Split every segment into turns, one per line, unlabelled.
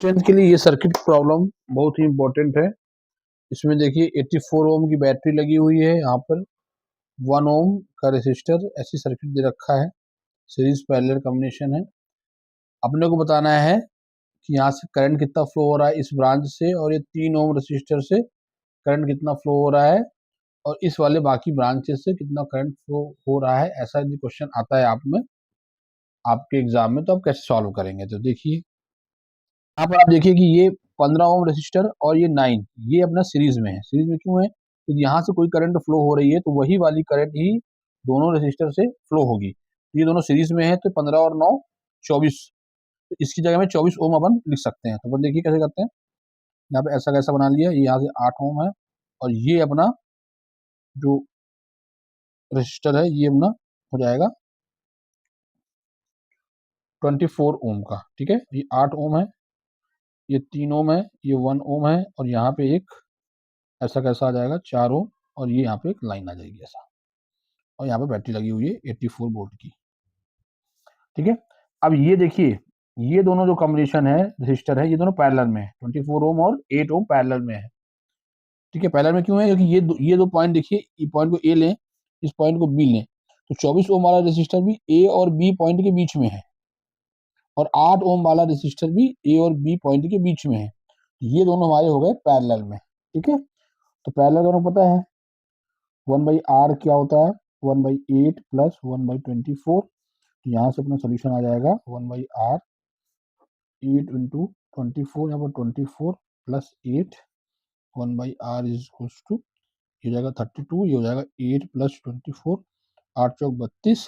Strength के लिए ये सर्किट प्रॉब्लम बहुत ही इंपॉर्टेंट है। इसमें देखिए 84 ओम की बैटरी लगी हुई है, यहाँ पर 1 ओम का रेसिस्टर, ऐसी सर्किट दे रखा है। सीरीज पैरेलल कॉम्बिनेशन है। अपने को बताना है कि यहाँ से करंट कितना फ्लो हो रहा है इस ब्रांच से, और ये 3 ओम रेसिस्टर से करंट कितना फ्लो हो रहा है, और इस वाले बाकी ब्रांचेस से कितना करंट फ्लो हो रहा है। ऐसा यदि क्वेश्चन आता है आप में आपके एग्जाम में, तो आप कैसे सॉल्व करेंगे। तो देखिए यहाँ पर आप देखिए कि ये 15 ओम रेसिस्टर और ये 9, ये अपना सीरीज में है। सीरीज में क्यों है? क्योंकि यहाँ से कोई करंट फ्लो हो रही है तो वही वाली करंट ही दोनों रेसिस्टर से फ्लो होगी। तो ये दोनों सीरीज में है, तो 15 और 9 24। तो इसकी जगह में 24 ओम अपन लिख सकते हैं। तो अपन देखिए कैसे करते हैं। यहाँ पे ऐसा कैसा बना लिया, ये यहाँ से 8 ओम है, और ये अपना जो रेसिस्टर है ये अपना हो जाएगा 24 ओम का। ठीक है, ये 8 ओम है, ये 3 ओम है, ये 1 ओम है, और यहाँ पे एक ऐसा कैसा आ जाएगा 4 ओम, और ये यहाँ पे एक लाइन आ जाएगी ऐसा, और यहाँ पे बैटरी लगी हुई है 84 वोल्ट की। ठीक है, अब ये देखिए ये दोनों जो कॉम्बिनेशन है रेसिस्टर है, ये दोनों पैरेलल में है। 24 ओम और 8 ओम पैरेलल में है। ठीक है, पैरेलल में क्यों है? क्योंकि ये दो पॉइंट देखिए, ये पॉइंट को ए लें, इस पॉइंट को बी लें, तो 24 ओम वाला रेसिस्टर भी ए और बी पॉइंट के बीच में है, और 8 ओम वाला रेसिस्टर भी ए और बी पॉइंट के बीच में है। ये दोनों हमारे हो गए पैरेलल में। ठीक है, तो पैरेलल दोनों पता है 1/r क्या होता है, 1/8 प्लस 1/24। तो यहाँ से अपना सोल्यूशन आ जाएगा 1/r 8 इंटू 24, यहाँ पर 24 plus 8, 1/r is equals to, ये हो जाएगा 32, ये हो जाएगा 8 प्लस 24, 8 चौक 32,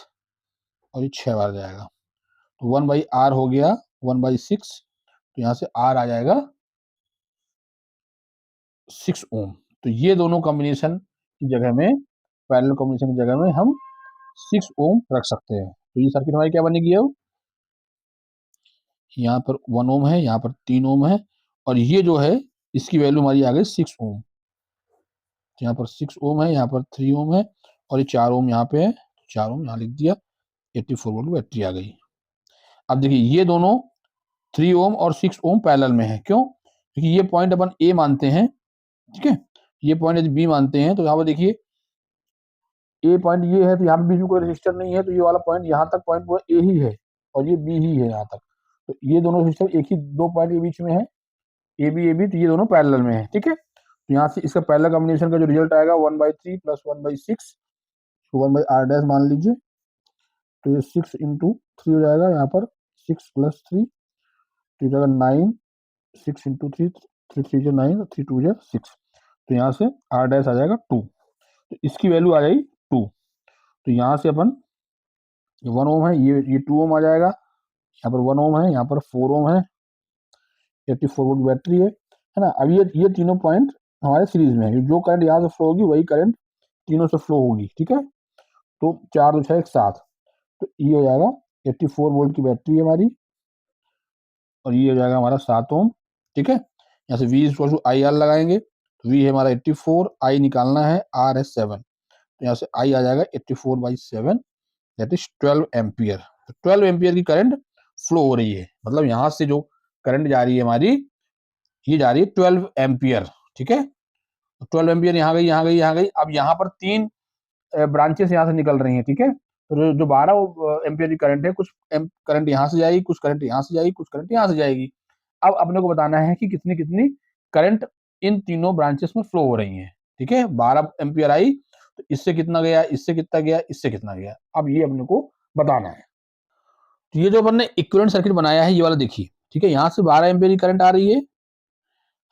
और ये 6 बार जाएगा। तो 1/r हो गया 1/6, तो यहाँ से r आ जाएगा 6 ओम। तो ये दोनों कॉम्बिनेशन की जगह में, पैरेलल कॉम्बिनेशन की जगह में हम 6 ओम रख सकते हैं। तो ये सर्किट हमारी क्या बनेगी अब, यहाँ पर 1 ओम है, यहाँ पर 3 ओम है, और ये जो है इसकी वैल्यू हमारी आ गई 6 ओम। तो यहाँ पर 6 ओम है, यहाँ पर 3 ओम है, और ये 4 ओम यहाँ पे है, 4 ओम यहाँ लिख दिया। 84 वोल्ट की बैटरी आ गई। अब देखिए ये दोनों 3 ओम और 6 ओम पैरेलल में है। क्यों? क्योंकि ये पॉइंट अपन ए मानते हैं। ठीक है, ये पॉइंट यदि बी मानते हैं, तो यहाँ पर देखिए ए पॉइंट ये है, तो यहाँ पे बीच में कोई रेजिस्टर नहीं है, तो ये वाला पॉइंट यहाँ तक पॉइंट पूरा ए ही है, और ये बी ही है यहाँ तक। तो ये दोनों रेजिस्टर एक ही दो पॉइंट के बीच में है, ए बी, तो ये दोनों पैरेलल में है। ठीक है, तो यहाँ से इसका पैरेलल कॉम्बिनेशन का जो रिजल्ट आएगा 1/3 प्लस 1/6, 1/r डैश मान लीजिए। तो ये 6 इंटू 3 हो जाएगा, यहाँ पर 6 प्लस 3, तो हो जाएगा 9, 6 इंटू 3, 3 3 जो 9, 3 2 जो 6, तो यहाँ से r डैश आ जाएगा 2, तो इसकी वैल्यू आ जाएगी 2। तो यहाँ से अपन 1 ओम है, ये 2 ओम आ जाएगा, यहाँ पर 1 ओम है, यहाँ पर 4 ओम है, 84 वोल्ट बैटरी है ना। अब ये तीनों पॉइंट हमारे सीरीज में है, जो करंट यहाँ से फ्लो होगी वही करंट तीनों से फ्लो होगी। ठीक है, तो 4 2 6 7, तो ये हो जाएगा 84 वोल्ट की बैटरी है हमारी, और ये हो जाएगा हमारा 7 ओम। ठीक है, यहाँ से V equal to I R लगाएंगे, तो V है हमारा 84, I निकालना है, R है 7, तो यहाँ से I आ जाएगा 84/7, दैट इज 12 एम्पियर। तो 12 एम्पियर की करंट फ्लो हो रही है, मतलब यहाँ से जो करंट जा रही है हमारी, ये जा रही है 12 एम्पियर। ठीक है, 12 एम्पियर यहाँ गई, यहाँ गई, यहाँ गई। अब यहाँ पर 3 ब्रांचेस यहाँ से निकल रही हैं। ठीक है, तो जो 12 एम्पियर की करंट है, कुछ करंट यहाँ से जाएगी, कुछ करंट यहाँ से जाएगी, कुछ करंट यहाँ से जाएगी। अब अपने को बताना है कि कितनी कितनी करंट इन तीनों ब्रांचेस में फ्लो हो रही है। ठीक है, 12 एम्पियर आई, तो इससे कितना गया, इससे कितना गया, इससे कितना गया, अब ये अपने को बताना है। तो ये जो अपन ने इक्विवेलेंट सर्किट बनाया है, ये वाला देखिए। ठीक है, यहाँ से 12 एम्पियर की करंट आ रही है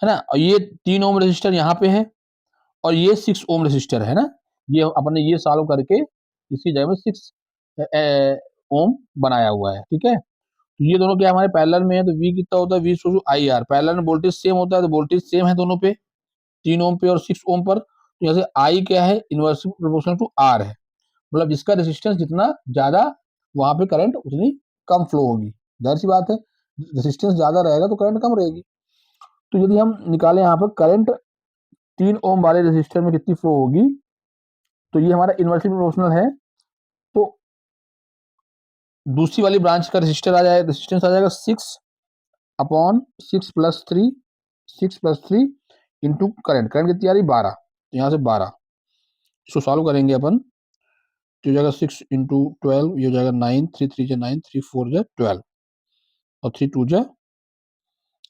ना, और ये 3 ओम रेजिस्टर यहाँ पे है, और ये 6 ओम रेजिस्टर है ना। ये अपन ने ये सॉल्व करके इसकी जगह में 6 ओम बनाया हुआ है। ठीक है, तो ये दोनों क्या हमारे पैरेलल में है, तो V कितना होता है, V equal to I R. Parallel में वोल्टेज सेम होता है, तो वोल्टेज सेम है दोनों पे, 3 ओम पे और 6 ओम पर। तो यहाँ से I क्या है, इनवर्सली प्रोपोर्शनल टू R है, मतलब जिसका रेजिस्टेंस जितना ज्यादा वहां पे करंट उतनी कम फ्लो होगी। जाहिर सी बात है, रेजिस्टेंस ज्यादा रहेगा तो करंट कम रहेगी। तो यदि हम निकालें यहाँ पर करंट 3 ओम वाले रेजिस्टर में कितनी फ्लो होगी, तो ये हमारा इनवर्सली प्रोपोर्शनल है, तो दूसरी वाली ब्रांच का रेजिस्टेंस आ जाएगा 6, अपॉन 6 + 3 इंटू करंट कितनी आ रही 12, तो यहाँ से 12 इसको सॉल्व करेंगे अपन, तो हो जाएगा 6 इंटू 12, ये हो जाएगा 9, 3 3 9, 3 4 12 और 3 2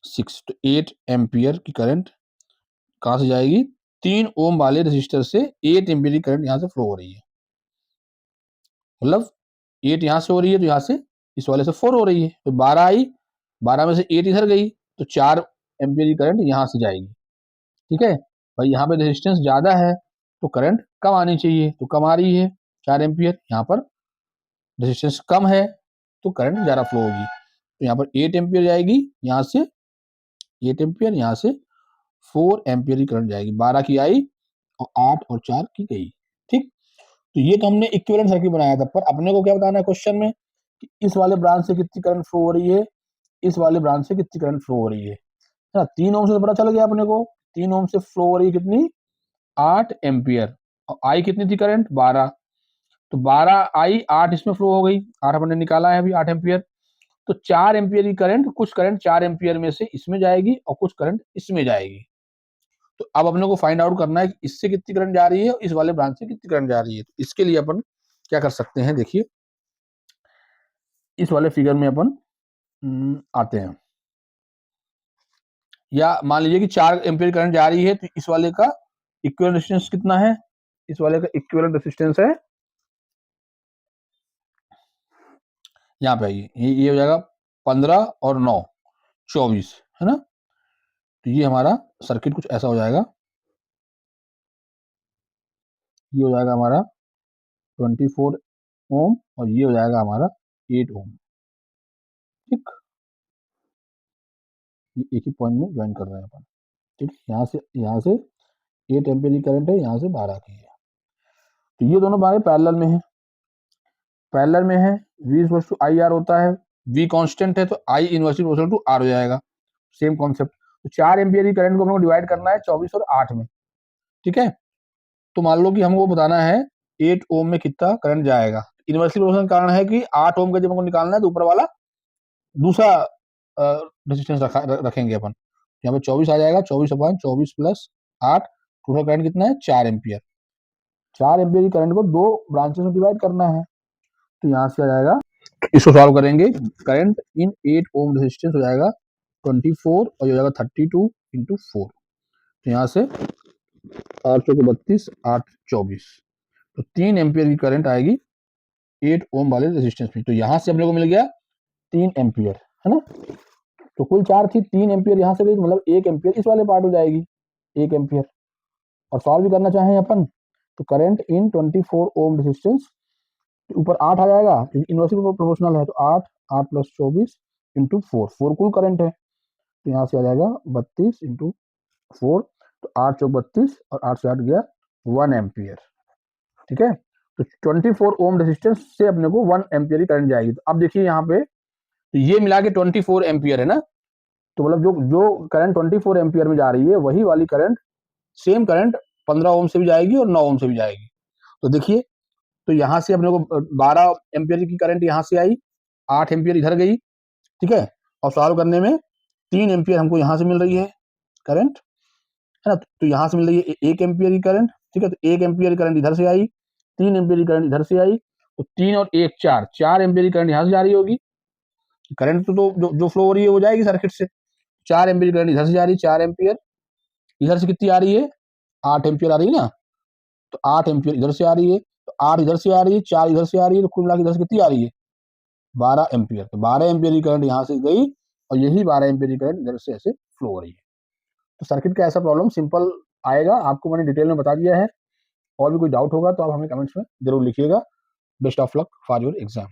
6, तो 8 एम्पियर की करंट कहाँ से जाएगी, 3 ओम वाले रेजिस्टर से 8 एम्पियर की करंट यहाँ से फ्लो हो रही है, मतलब 8 यहाँ से हो रही है तो यहाँ से इस वाले से 4 हो रही है, तो 12 आई, 12 में से 8 इधर गई, तो 4 एम्पियर की करंट यहाँ से जाएगी। ठीक है भाई, यहाँ पे रेजिस्टेंस ज्यादा है तो करंट कम आनी चाहिए, तो कम आ रही है 4 एम्पियर, यहाँ पर रेजिस्टेंस कम है तो करंट ज्यादा फ्लो होगी, तो यहाँ पर 8 एम्पियर जाएगी, यहाँ से 8 एम्पियर, यहाँ से 4 एम्पियर की करंट जाएगी, 12 की आई और 8 और 4 की गई। ठीक, तो ये तो हमने इक्विवेलेंट सर्किट बनाया था, पर अपने को क्या बताना है क्वेश्चन में कि इस वाले ब्रांच से कितनी करंट फ्लो हो रही है, इस वाले ब्रांच से कितनी करंट फ्लो हो रही है ना। 3 ओम से तो पता चल गया अपने को, 3 ओम से फ्लो हो रही है कितनी 8 एम्पियर, और आई कितनी थी करंट 12, तो 12 आई 8 इसमें फ्लो हो गई, 8 अपने निकाला है अभी 8 एम्पियर, तो 4 एम्पियर की करंट, कुछ करंट 4 एम्पियर में से इसमें जाएगी और कुछ करंट इसमें जाएगी। तो अब अपने को फाइंड आउट करना है कि इससे कितनी करंट जा रही है और इस वाले ब्रांच से कितनी करंट जा रही है। तो इसके लिए अपन क्या कर सकते हैं, देखिए इस वाले फिगर में अपन आते हैं, या मान लीजिए कि 4 एम्पियर करंट जा रही है, तो इस वाले का इक्विवेलेंट रेजिस्टेंस कितना है, इस वाले का इक्विवेलेंट रेजिस्टेंस है यहाँ पे आइए, ये हो जाएगा 15 और 9 24, है ना। तो ये हमारा सर्किट कुछ ऐसा हो जाएगा, ये हो जाएगा हमारा 24 ओम और ये हो जाएगा हमारा 8 ओम। ठीक, ये एक ही पॉइंट में ज्वाइन कर रहे हैं अपन। ठीक, यहाँ से 8 एम्पियर की करंट है, यहाँ से 12 की है, तो ये दोनों हमारे पैरेलल में है, पैरेलल में है, V equals to I R होता है, V कांस्टेंट है तो I inversely proportional to R हो जाएगा, सेम कॉन्सेप्ट। तो 4 एम्पियर की करंट को हम लोग डिवाइड करना है 24 और 8 में। ठीक है, तो मान लो कि हमको बताना है 8 ओम में कितना करंट जाएगा, इनवर्सली प्रोपोर्शनल का कारण है कि 8 ओम का जब हमको निकालना है तो ऊपर वाला दूसरा रेजिस्टेंस रखेंगे अपन, यहाँ पे 24 आ जाएगा, 24/24 प्लस 8, टोटल करंट कितना है 4 एम्पियर, 4 एम्पियर की करंट को 2 ब्रांचेस में डिवाइड करना है, तो यहाँ से आ जाएगा, इसको सॉल्व करेंगे, करंट इन 8 ओम रेजिस्टेंस हो जाएगा 24 और हो जाएगा 32 इंटू 4, तो यहाँ से 8 चौके 32, 8 24, तो 3 एम्पियर की करंट आएगी 8 ओम वाले रेजिस्टेंस में, तो यहाँ से हम लोग को मिल गया 3 एम्पियर, है ना। तो कुल 4 थी, 3 एम्पियर यहाँ से गई, मतलब 1 एम्पियर इस वाले पार्ट हो जाएगी, 1 एम्पियर। और सॉल्व भी करना चाहें अपन तो करंट इन 24 ओम रेजिस्टेंस, ऊपर 8 आ जाएगा क्योंकि इनवर्सली प्रोपोर्शनल है, तो 8 8 + 24 इंटू 4 कुल करंट है, तो यहाँ से आ जाएगा 32 इंटू 4, तो 8 चौक 32 और 8 से 8 गया 1 एम्पियर। ठीक है, तो 24 ओम रेजिस्टेंस से अपने को 1 एम्पियर की करंट जाएगी। तो अब देखिए यहाँ पे, तो ये मिला के 24 एम्पियर है ना, तो मतलब जो जो करंट 24 एम्पियर में जा रही है वही वाली करंट, सेम करंट 15 ओम से भी जाएगी और 9 ओम से भी जाएगी। तो देखिए, तो यहाँ से अपने को 12 एम्पियर की करंट यहाँ से आई, 8 एम्पियर इधर गई। ठीक है, और सॉल्व करने में 3 एम्पियर हमको यहाँ से मिल रही है करंट, है ना, तो यहाँ से मिल रही है 1 एम्पियर की करंट। ठीक है, तो 1 एम्पियर की करंट इधर से आई, 3 एम्पियर की करंट इधर से आई, तो 3 और 1 4 एम्पियर की करंट यहाँ से जा रही होगी, करंट तो जो फ्लो हो रही है वो जाएगी सर्किट से, 4 एम्पियर की करंट इधर से जा रही है, 4 एम्पियर इधर से कितनी आ रही है 8 एम्पियर आ रही है ना, तो 8 एम्पियर इधर से आ रही है, तो 8 इधर से आ रही है, 4 इधर से आ रही है, तो कुल मिला के इधर से कितनी आ रही है 12 एम्पियर, तो 12 एम्पियर की करंट यहाँ से गई और यही 12 एम्पियर की करंट इधर से ऐसे फ्लो हो रही है। तो सर्किट का ऐसा प्रॉब्लम सिंपल आएगा, आपको मैंने डिटेल में बता दिया है। और भी कोई डाउट होगा तो आप हमें कमेंट्स में जरूर लिखिएगा। Best of luck for your exam.